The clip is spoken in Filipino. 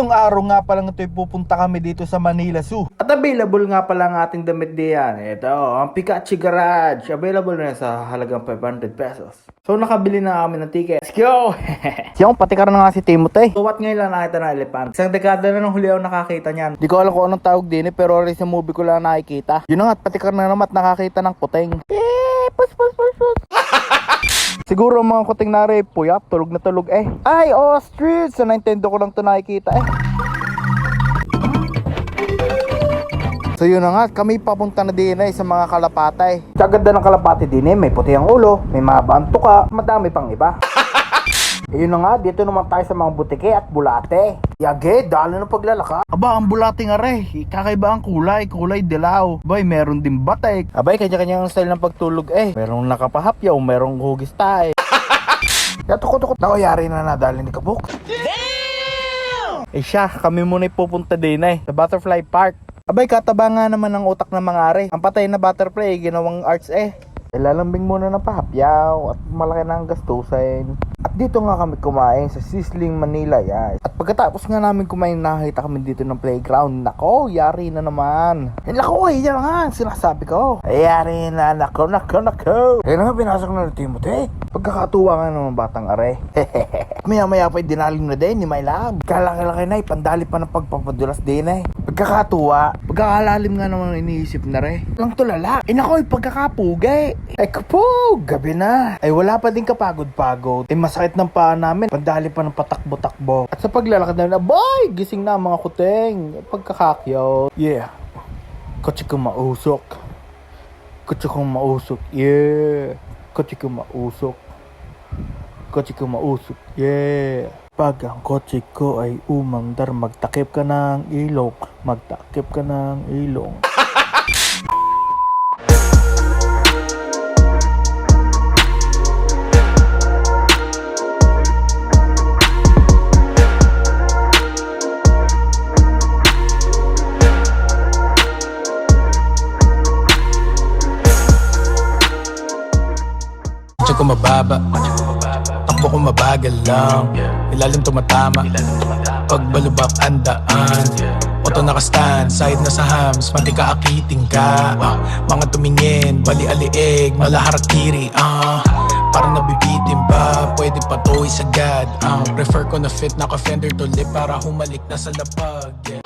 Ngayong araw nga palang ito'y pupunta kami dito sa Manila Zoo. At available nga pala ang ating damit diyan. Ito, ang Pikachu Garage. Available na sa halagang 500 pesos. So nakabili na kami ng ticket. Let's go! Siyong patikar na nga si Timothy. So what ngayon lang nakita na elephant? Isang dekada na nung huli ako nakakita niyan. Di ko alam kung anong tawag din pero rin sa movie ko lang nakikita. Yun na nga, patikar na naman at nakakita ng kuting. Pus. Siguro mga kuting nari, puyat, tulog na tulog eh. Ay, ostrich! Sa Nintendo ko lang ito nakikita eh. So yun na nga, kami papunta na din eh sa mga kalapatay. Sa ganda ng kalapati din eh, may puti ang ulo, may mahaba ang tuka, madami pang iba. Yun na nga, dito naman tayo sa mga butike at bulate. Yage, dalo ng paglalaka. Aba, ang bulate nga re, kakaiba ang kulay dilaw. Bay, meron din batik. Abay, kanya-kanya ang style ng pagtulog eh. Merong nakapahapyaw, merong hugis tayo. Kaya tukot-tukot na yari na nadali ni Kabuk. Damn! Eh siya, kami muna pupunta din eh, sa Butterfly Park. Abay, kataba nga naman ang utak ng mga are. Ang patay na butterfly, ginawang arts eh. Ilalambing muna ng pahapyaw at malaki na ang gastusin. At dito nga kami kumain sa Sizzling Manila, guys. At pagkatapos nga namin kumain, nakita kami dito ng playground. Nako, yari na naman. Nako, yan nga, sinasabi ko. Yari na, nako. Kaya nga, pinasok na ni Timothy. Pagkakatuwa nga naman batang are. Maya-maya pa'y dinaling na din ni my love. Kalaki-laki na, pandali pa ng pagpapadulas din eh. Pagkakatuwa, pagkakalalim nga naman iniisip na re. Lang tulala. Nako, pagkakapugay. Ay kapug, gabi na. Ay wala pa din kapagod-pagod. Masakit ng paa namin. Pandali pa ng patakbo-takbo. At sa paglalakad namin, boy, gising na mga kuting. Pagkakakyaw. Yeah. Kotse ko mausok. Yeah. Kotse ko mausok. Yeah. Pag ang kotse ko ay umandar, magtakip ka ng ilong. Kotse ko mababa, takbo ko mabagal lang. Ilalim tumatama, pagbalubak ang daan. Auto nakastand, side na sa hams, pati kaakiting ka. Mga tumingin, bali-aliig, malaharakiri. Parang nabibitin ba, pwede pa to'y sagad. Prefer ko na fit, naka-fender to lip para humalik na sa lapag.